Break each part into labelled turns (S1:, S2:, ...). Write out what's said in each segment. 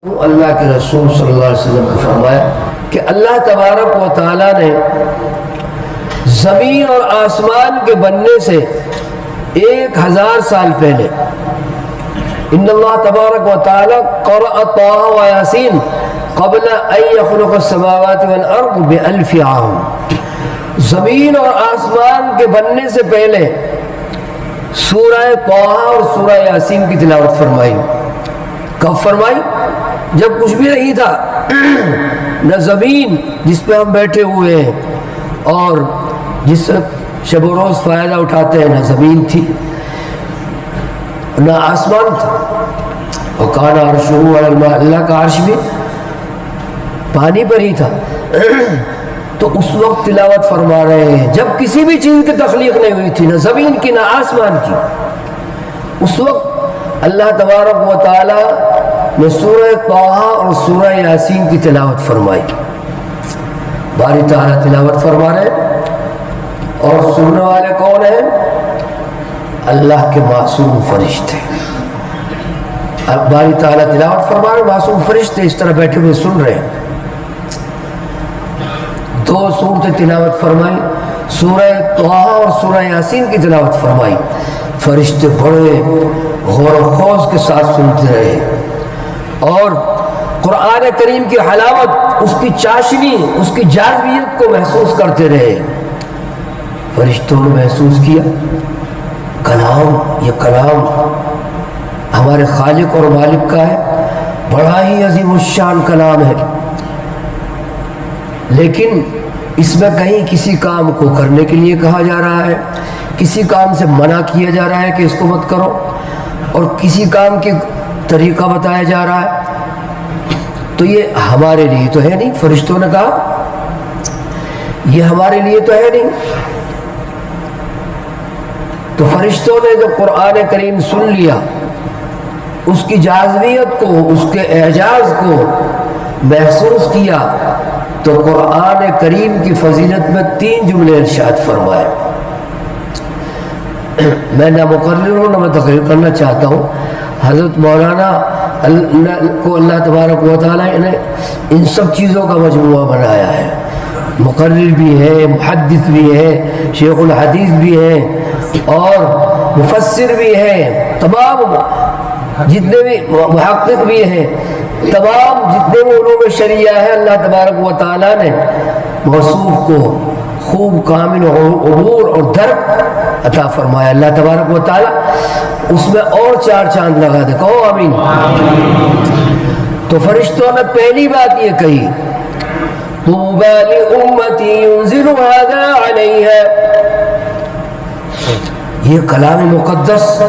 S1: اللہ کے رسول صلی اللہ علیہ وسلم نے فرمایا کہ اللہ تبارک و تعالیٰ نے زمین اور آسمان کے بننے سے 1000 سال پہلے ان اللہ تبارک و تعالیٰ قرأ طٰہٰ و یاسین قبل ان یخلق السماوات والارض ب1000 عام، زمین اور آسمان کے بننے سے پہلے سورہ طٰہٰ اور سورہ یاسین کی تلاوت فرمائی۔ کب فرمائی؟ جب کچھ بھی نہیں تھا، نہ زمین جس پہ ہم بیٹھے ہوئے ہیں اور جس سے شب و روز فائدہ اٹھاتے ہیں، نہ زمین تھی نہ آسمان تھا۔ وَكَانَ عَرْشُهُ عَلَى الْمَاءِ، اللہ کا عرش بھی پانی پر ہی تھا۔ تو اس وقت تلاوت فرما رہے ہیں جب کسی بھی چیز کی تخلیق نہیں ہوئی تھی، نہ زمین کی نہ آسمان کی۔ اس وقت اللہ تبارک و تعالی نے سورہ طٰہٰ اور سورہ یاسین کی تلاوت فرمائی۔ باری تعالیٰ تلاوت فرما رہے ہیں اور سننے والے کون ہیں؟ اللہ کے معصوم فرشتے۔ اب باری تعالیٰ تلاوت فرما رہے ہیں، معصوم فرشتے اس طرح بیٹھے ہوئے سن رہے ہیں۔ 2 سورتیں تلاوت فرمائی، سورہ طٰہٰ اور سورہ یاسین کی تلاوت فرمائی۔ فرشتے بڑے غور و خوض کے ساتھ سنتے رہے اور قرآن کریم کی حلاوت، اس کی چاشنی، اس کی جاذبیت کو محسوس کرتے رہے۔ فرشتوں نے محسوس کیا کلام، یہ کلام ہمارے خالق اور مالک کا ہے، بڑا ہی عظیم الشان کلام ہے، لیکن اس میں کہیں کسی کام کو کرنے کے لیے کہا جا رہا ہے، کسی کام سے منع کیا جا رہا ہے کہ اس کو مت کرو، اور کسی کام کے طریقہ بتایا جا رہا ہے، تو یہ ہمارے لیے تو ہے نہیں۔ فرشتوں نے کہا یہ ہمارے لیے تو ہے نہیں۔ تو فرشتوں نے جو قرآن کریم سن لیا، اس کی جاذبیت کو، اس کے اعجاز کو محسوس کیا، تو قرآن کریم کی فضیلت میں 3 جملے ارشاد فرمائے۔ میں نہ مقرر ہوں نہ میں تقریر کرنا چاہتا ہوں۔ حضرت مولانا کو اللہ تبارک و تعالیٰ نے ان سب چیزوں کا مجموعہ بنایا ہے، مقرر بھی ہے، محدث بھی ہے، شیخ الحدیث بھی ہے اور مفسر بھی ہے، تمام جتنے بھی محقق بھی ہیں، تمام جتنے بھی علوم شریعہ ہے، اللہ تبارک و تعالیٰ نے موصوف کو خوب کامل عبور اور درک عطا فرمایا۔ اللہ تبارک و تعالیٰ اس میں اور 4 چاند لگا دے، کہو آمین۔ تو فرشتوں نے پہلی بات یہ کہی، طوبی لامتی ينزل هذا علیہا، یہ کلام مقدس،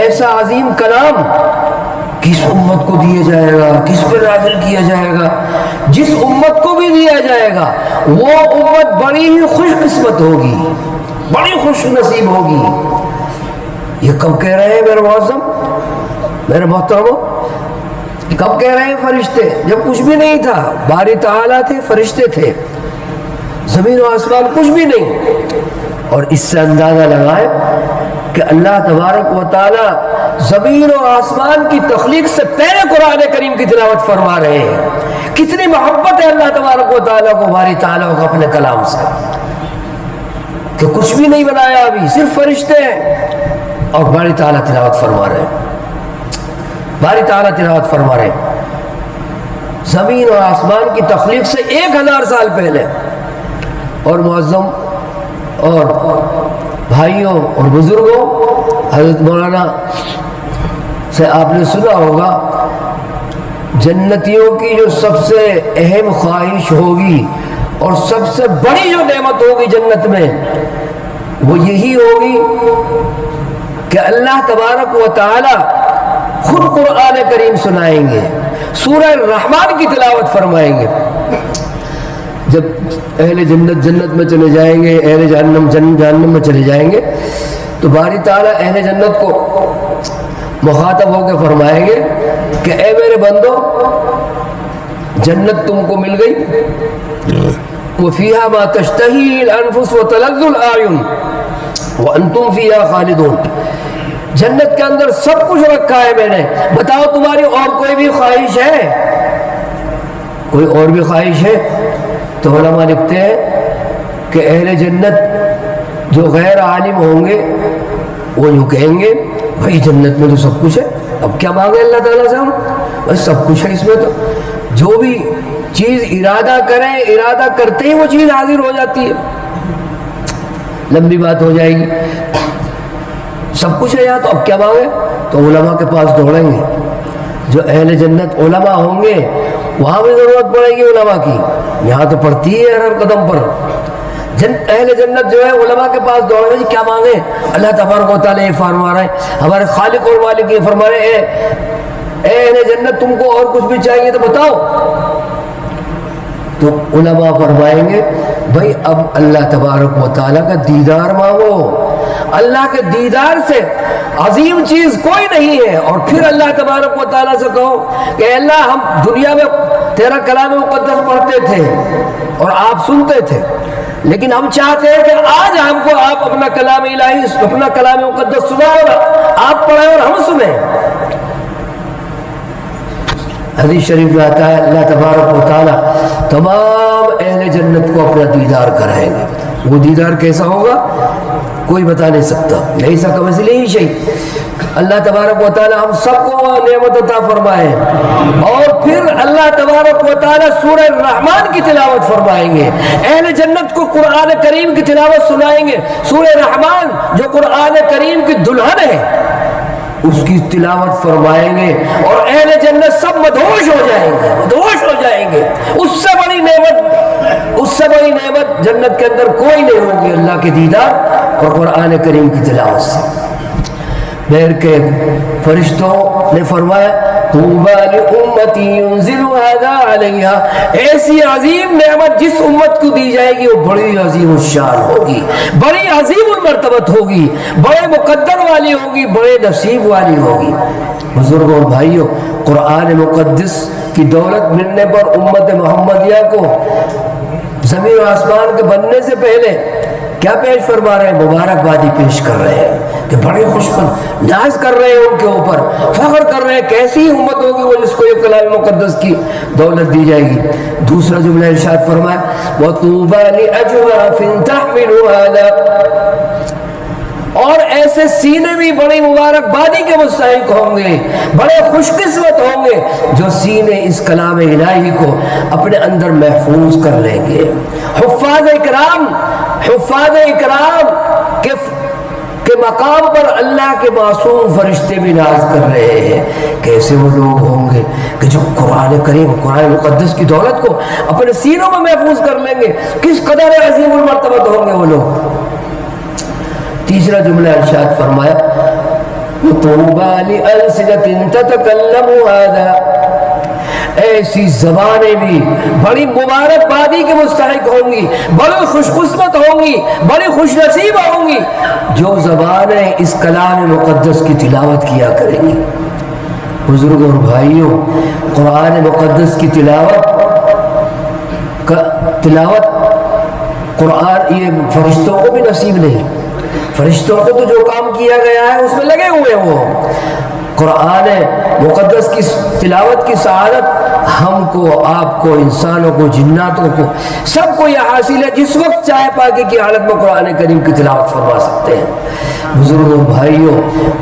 S1: ایسا عظیم کلام کس امت کو دیا جائے گا، کس پر نازل کیا جائے گا؟ جس امت کو بھی دیا جائے گا وہ امت بڑی ہی خوش قسمت ہوگی، بڑی خوش نصیب ہوگی۔ یہ کب کہہ رہے ہیں میرے معظم، میرے محترموں؟ کب کہہ رہے ہیں فرشتے؟ جب کچھ بھی نہیں تھا، باری تعالیٰ تھے، فرشتے تھے، زمین و آسمان کچھ بھی نہیں۔ اور اس سے اندازہ لگائے کہ اللہ تبارک و تعالیٰ زمین و آسمان کی تخلیق سے پہلے قرآن کریم کی تلاوت فرما رہے ہیں۔ کتنی محبت ہے اللہ تبارک و تعالیٰ کو، باری تعالیٰ کو اپنے کلام سے، کہ کچھ بھی نہیں بنایا ابھی، صرف فرشتے ہیں اور باری تعالیٰ تلاوت فرما رہے ہیں، باری تعالیٰ تلاوت فرما رہے ہیں زمین اور آسمان کی تخلیق سے 1000 سال پہلے۔ اور معظم اور بھائیوں اور بزرگوں، حضرت مولانا سے آپ نے سنا ہوگا جنتیوں کی جو سب سے اہم خواہش ہوگی اور سب سے بڑی جو نعمت ہوگی جنت میں، وہ یہی ہوگی کہ اللہ تبارک و تعالی خود قرآن کریم سنائیں گے، سورہ الرحمن کی تلاوت فرمائیں گے۔ جب اہل جنت جنت میں چلے جائیں گے، اہل جہنم جہنم میں چلے جائیں گے، تو باری تعالیٰ اہل جنت کو مخاطب ہو کے فرمائیں گے کہ اے میرے بندو، جنت تم کو مل گئی، وَفِيهَا مَا تَشْتَهِي الْأَنفُسُ وَتَلَذُّ الْأَعْيُنُ وَأَنْتُمْ فِيهَا خَالِدُونَ، جنت کے اندر سب کچھ رکھا ہے میں نے، بتاؤ تمہاری اور کوئی بھی خواہش ہے؟ کوئی اور بھی خواہش ہے؟ تو علماء لکھتے ہیں کہ اہل جنت جو غیر عالم ہوں گے وہ یوں کہیں گے بھائی جنت میں تو سب کچھ ہے، اب کیا مانگے اللہ تعالیٰ سے ہم، بس سب کچھ ہے اس میں، تو جو بھی چیز ارادہ کریں ارادہ کرتے ہی وہ چیز حاضر ہو جاتی ہے، لمبی بات ہو جائے گی، سب کچھ ہے یہاں تو اب کیا مانگے؟ تو علماء کے پاس دوڑیں گے، جو اہل جنت علماء ہوں گے وہاں بھی ضرورت پڑے گی علماء کی، یہاں تو پڑتی ہے ہر قدم پر، اہل جنت جو ہے علماء کے پاس دوڑے جی کیا مانگے؟ اللہ تبارک و تعالیٰ یہ فرما رہے ہیں، ہمارے خالق اور مالک یہ فرما رہے ہیں اے اہل جنت تم کو اور کچھ بھی چاہیے تو بتاؤ، تو علماء فرمائیں گے بھائی اب اللہ تبارک و تعالیٰ کا دیدار مانگو، اللہ کے دیدار سے عظیم چیز کوئی نہیں ہے، اور پھر اللہ تبارک و تعالیٰ سے کہو کہ اللہ ہم دنیا میں تیرا کلام مقدس پڑھتے تھے اور آپ سنتے تھے، لیکن ہم چاہتے ہیں کہ آج ہم کو آپ اپنا کلام الہی اپنا کلام مقدس سناؤ، آپ پڑھیں اور ہم سنیں۔ حدیث شریف میں آتا ہے اللہ تبارک و تعالیٰ تمام اہل جنت کو اپنا دیدار کرائیں گے، وہ دیدار کیسا ہوگا کوئی بتا نہیں سکتا، لیسا کمثلہ شیء، اللہ تبارک و تعالیٰ ہم سب کو نعمت عطا فرمائے، اور پھر اللہ تبارک و تعالیٰ سورہ الرحمن کی تلاوت فرمائیں گے، اہل جنت کو قرآن کریم کی تلاوت سنائیں گے، سورہ رحمان جو قرآن کریم کی دلہن ہے اس کی تلاوت فرمائیں گے، اور اہل جنت سب مدہوش ہو جائیں گے، مدہوش ہو جائیں گے، اس سے بڑی نعمت جنت کے اندر کوئی نہیں ہوگی اللہ کے دیدار اور قرآن کریم کی تلاوت سے۔ بہر کے فرشتوں نے فرمایا طوبی لامتی ينزل هذا عليها، ایسی عظیم نعمت جس امت کو دی جائے گی وہ بڑی عظیم الشان ہوگی، بڑی عظیم المرتبت ہوگی، بڑے مقدر والی ہوگی، بڑے نصیب والی ہوگی۔ بزرگوں اور بھائیوں، قرآن مقدس کی دولت ملنے پر امت محمدیہ کو زمین و آسمان کے بننے سے پہلے کیا پیش فرما رہے ہیں؟ مبارکبادی پیش کر رہے ہیں کہ بڑے خوش ناز کر رہے ہیں ان کے اوپر، فخر کر رہے ہیں کیسی امت ہوگی وہ جس کو یہ کلام مقدس کی دولت دی جائے گی۔ دوسرا جملہ ارشاد فرمایا وَطُوبَى لِأَجْوَافٍ تَحْمِلُ هَذَا، اور ایسے سینے بھی بڑی مبارکبادی کے مستحق ہوں گے، بڑے خوش قسمت ہوں گے جو سینے اس کلام الہی کو اپنے اندر محفوظ کر لیں گے۔ حفاظ اکرام کے مقام پر اللہ کے معصوم فرشتے بھی ناز کر رہے ہیں، کیسے وہ لوگ ہوں گے کہ جو قرآن کریم قرآن مقدس کی دولت کو اپنے سینوں میں محفوظ کر لیں گے، کس قدر عظیم المرتبت ہوں گے وہ لوگ۔ تیسرا جملہ ارشاد فرمایا وَطُوبَى لِأَلْسِنَةٍ تَتَكَلَّمُ هَذَا، ایسی زبانیں بھی بڑی مبارکبادی کے مستحق ہوں گی، بڑی خوش قسمت ہوں گی، بڑی خوش نصیب ہوں گی جو زبانیں اس کلام مقدس کی تلاوت کیا کریں گی۔ بزرگوں اور بھائیوں، قرآن مقدس کی تلاوت قرآن یہ فرشتوں کو بھی نصیب نہیں، فرشتوں کو تو جو کام کیا گیا ہے اس میں لگے ہوئے وہ، قرآن مقدس کی تلاوت کی سعادت ہم کو، آپ کو، انسانوں کو، جناتوں کو، سب کو یہ حاصل ہے، جس وقت چاہے پاکی کی حالت میں قرآن کریم کی تلاوت فرما سکتے ہیں۔ بزرگوں بھائیوں،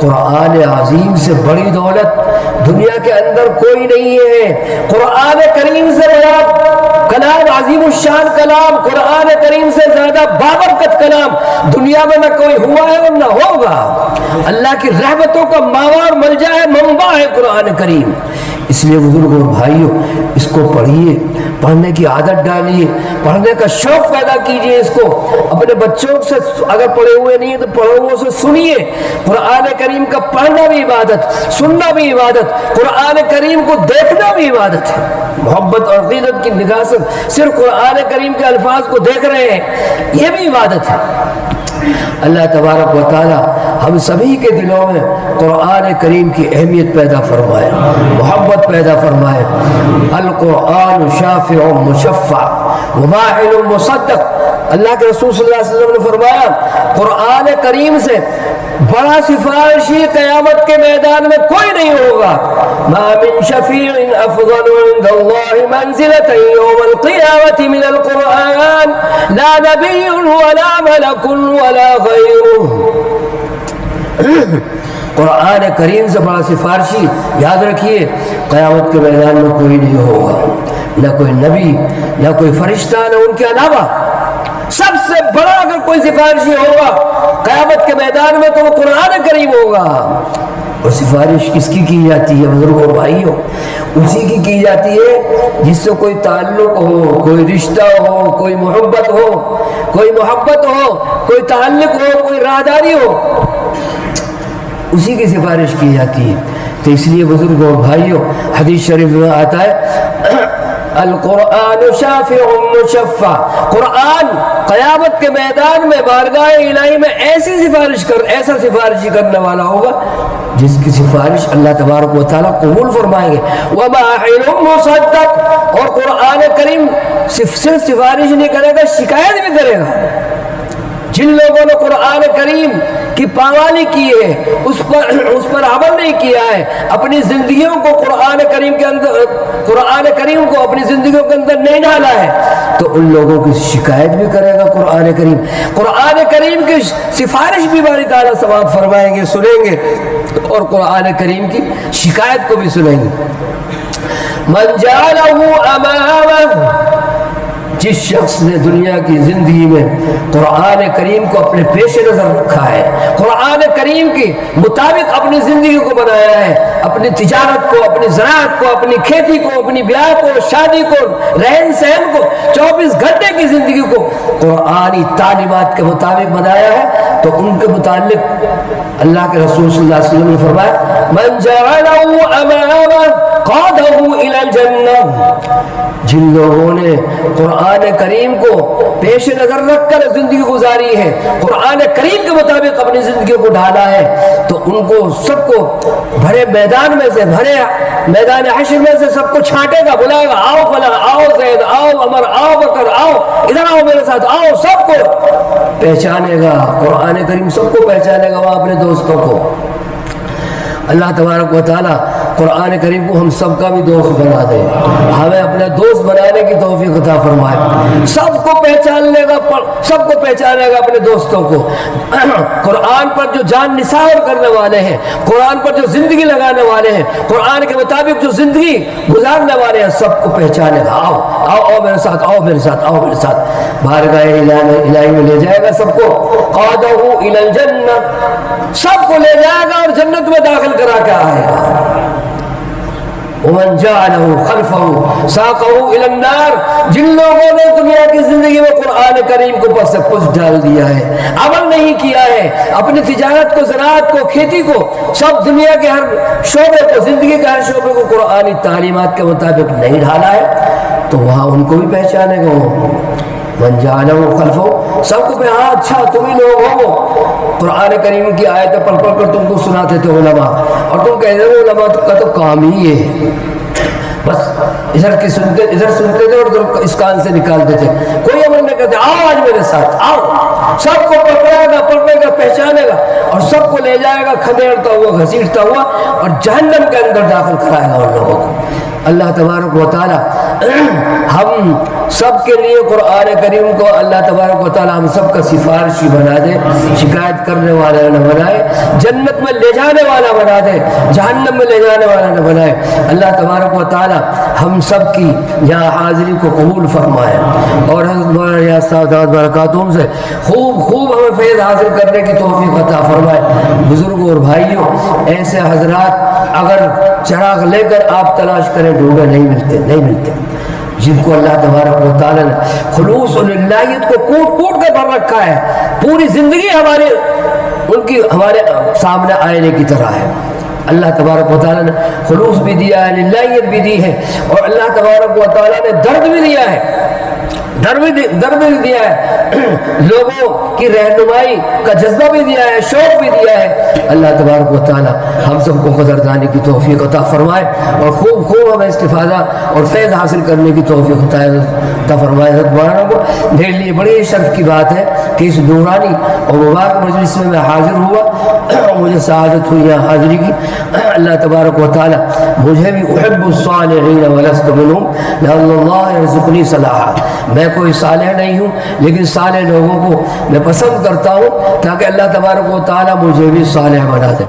S1: قرآن عظیم سے بڑی دولت دنیا کے اندر کوئی نہیں ہے۔ قرآن کریم سے بڑا کلام، عظیم الشان کلام، قرآن کریم سے زیادہ بابرکت کلام دنیا میں نہ کوئی ہوا ہے اور نہ ہوگا۔ اللہ کی رحمتوں کا ماوا اور ملجا ہے، منبع ہے قرآن کریم۔ اس لیے بزرگوں بھائیوں اس کو پڑھیے، پڑھنے کی عادت ڈالیے، پڑھنے کا شوق پیدا کیجیے، اس کو اپنے بچوں سے اگر پڑھے ہوئے نہیں ہیں تو پڑھے ہوئے سے سنیے۔ قرآن کریم کا پڑھنا بھی عبادت، سننا بھی عبادت، قرآن کریم کو دیکھنا بھی عبادت ہے۔ محبت اور عقیدت کی نگاہ سے صرف قرآن کریم کے الفاظ کو دیکھ رہے ہیں، یہ بھی عبادت ہے۔ اللہ تبارک و تعالی ہم سبھی کے دلوں میں قرآن کریم کی اہمیت پیدا فرمائے، محبت پیدا فرمائے۔ القرآن شافع مشفع وماحل مصدق، اللہ کے رسول صلی اللہ علیہ وسلم نے فرمایا قرآن کریم سے بڑا سفارشی قیامت کے میدان میں کوئی نہیں ہوگا. ما من شفیع افضل عند اللہ منزلۃ یوم القیامۃ من القرآن لا نبی ولا ملک ولا غیرہ. قرآن کریم سے بڑا سفارشی یاد رکھیے قیامت کے میدان میں کوئی نہیں ہوگا، نہ کوئی نبی نہ کوئی فرشتہ نہ ان کے علاوہ. سب سے بڑا اگر کوئی سفارشی ہوگا قیامت کے میدان میں تو وہ قرآن کریم ہوگا. اور سفارش کس کی جاتی ہے بزرگوں اور بھائیوں؟ اسی کی جاتی ہے جس سے کوئی تعلق ہو، کوئی رشتہ ہو، کوئی محبت ہو، کوئی تعلق ہو، کوئی راہداری ہو، اسی کی سفارش کی جاتی ہے. تو اس لیے بزرگوں اور بھائیوں حدیث شریف میں آتا ہے القرآن شافع مشفع، قرآن قیامت کے میدان میں بارگاہ الہی میں ایسا سفارشی کرنے والا ہوگا جس کی سفارش اللہ تبارک و تعالیٰ قبول فرمائیں گے. وماحل مصدق، اور قرآن کریم صرف سفارش نہیں کرے گا، شکایت بھی کرے گا. جن لوگوں نے قرآن کریم کی پامالی کی ہے، اس پر عمل نہیں کیا ہے، اپنی زندگیوں کو قرآن کریم کو اپنی زندگیوں کے اندر نہیں ڈالا ہے، تو ان لوگوں کی شکایت بھی کرے گا قرآن کریم کی سفارش بھی باری تعالیٰ ثواب فرمائیں گے، سنیں گے، اور قرآن کریم کی شکایت کو بھی سنیں گے. من جعلہ امامہ، جس شخص نے دنیا کی زندگی میں قرآن کریم کو اپنے پیش نظر رکھا ہے، قرآن کریم کے مطابق اپنی زندگی کو بنایا ہے، اپنی تجارت کو، اپنی زراعت کو، اپنی کھیتی کو، اپنی بیاہ کو، شادی کو، رہن سہن کو، 24 گھنٹے کی زندگی کو قرآنی تعلیمات کے مطابق بنایا ہے، تو ان کے متعلق اللہ کے رسول صلی اللہ علیہ وسلم نے فرمایا من جعلہ امامہ قادہ الی الجنہ. جن لوگوں نے قرآن کریم کو پیش نظر رکھ کر زندگی گزاری ہے، قرآن کریم کے مطابق اپنی زندگی کو ڈھالا ہے، تو ان کو سب کو بھرے میدان میں سے، بھرے میدان حشر میں سے سب کو چھانٹے گا، بلائے گا آؤ فلاں، آؤ زید، آؤ عمر، آؤ بکر، آؤ ادھر آؤ میرے ساتھ آؤ. سب کو پہچانے گا قرآن کریم، سب کو پہچانے گا وہاں اپنے دوستوں کو. اللہ تبارک و تعالیٰ قرآن کریم کو ہم سب کا بھی دوست بنا دے، ہمیں اپنا دوست بنانے کی توفیق عطا فرمائے. سب کو پہچانے گا اپنے دوستوں کو. قرآن پر جو جان نثار کرنے والے ہیں، قرآن پر جو زندگی لگانے والے ہیں، قرآن کے مطابق جو زندگی گزارنے والے ہیں، سب کو پہچانے گا. آؤ آؤ آؤ میرے ساتھ، آؤ میرے ساتھ، آؤ میرے ساتھ. بارگاہ الہی میں لے جائے گا سب کو. قادہ الی الجنہ، سب کو لے جائے گا اور جنت میں داخل کرا کے آئے گا. ومن جعلہ خلفہ ساقہ الی النار، جن لوگوں نے دنیا کی زندگی میں قرآن کریم کو پس پس ڈال دیا ہے، عمل نہیں کیا ہے، اپنی تجارت کو، زراعت کو، کھیتی کو، سب دنیا کے ہر شعبے کو، زندگی کے ہر شعبے کو قرآنی تعلیمات کے مطابق نہیں ڈھالا ہے، تو وہاں ان کو بھی پہچانے گا. من جعلہ خلفہ، سب کو ہاں اچھا تم ہی لوگ ہو. قرآن کریم کی آیتیں پڑھ کر تم کو سناتے تھے علماء، اور تم کہتے ہو علماء کا تو کام ہی ہے، بس ادھر سنتے تھے اور ادھر اس کان سے نکالتے تھے، کوئی عمل نہیں کرتے. آؤ آج میرے ساتھ آؤ. سب کو پکڑے گا، پہچانے گا، اور سب کو لے جائے گا کھدیڑتا ہوا، گھسیٹتا ہوا، اور جہنم کے اندر داخل کرائے گا ان لوگوں کو. اللہ تبارک و تعالی ہم سب کے لیے قرآن کریم کو اللہ تبارک و تعالی ہم سب کا سفارشی بنا دے، شکایت کرنے والا نہ بنائے، جنت میں لے جانے والا بنا دے، جہنم میں لے جانے والا نہ بنائے. اللہ تبارک و تعالی ہم سب کی یہاں حاضری کو قبول فرمائے، اور حضرت مولانا ریاض صاحب دامت برکاتہم سے خوب ہمیں فیض حاصل کرنے کی توفیق عطا فرمائے. بزرگوں اور بھائیوں، ایسے حضرات اگر چراغ لے کر آپ تلاش کریں ڈھونڈے نہیں ملتے، جن کو اللہ تبارک و تعالی نے خلوص اور للہیت کو کوٹ کر بھر رکھا ہے. پوری زندگی ہمارے سامنے آئینے کی طرح ہے. اللہ تبارک و تعالی نے خلوص بھی دیا ہے، للہیت بھی دی ہے، اور اللہ تبارک و تعالی نے درد بھی دیا ہے. در بھی دیا ہے، لوگوں کی رہنمائی کا جذبہ بھی دیا ہے، شوق بھی دیا ہے۔ اللہ تبارک و تعالی ہم سب کو قدردانی کی توفیق عطا فرمائے اور خوب خوب ہمیں استفادہ اور فیض حاصل کرنے کی توفیق عطا فرمائے۔ مولانا کو میرے لیے بڑی شرف کی بات ہے کہ اس نورانی اور مبارک مجلس میں حاضر ہوا، مجھے سعادت ہوئی یہاں حاضری کی۔ اللہ تبارک و تعالی مجھے بھی احب الصالحین ولست منہم لعل اللہ یرزقنی صلاحا، میں کوئی صالح نہیں ہوں لیکن صالح لوگوں کو میں پسند کرتا ہوں تاکہ اللہ تبارک و تعالی مجھے بھی صالح بنا دے۔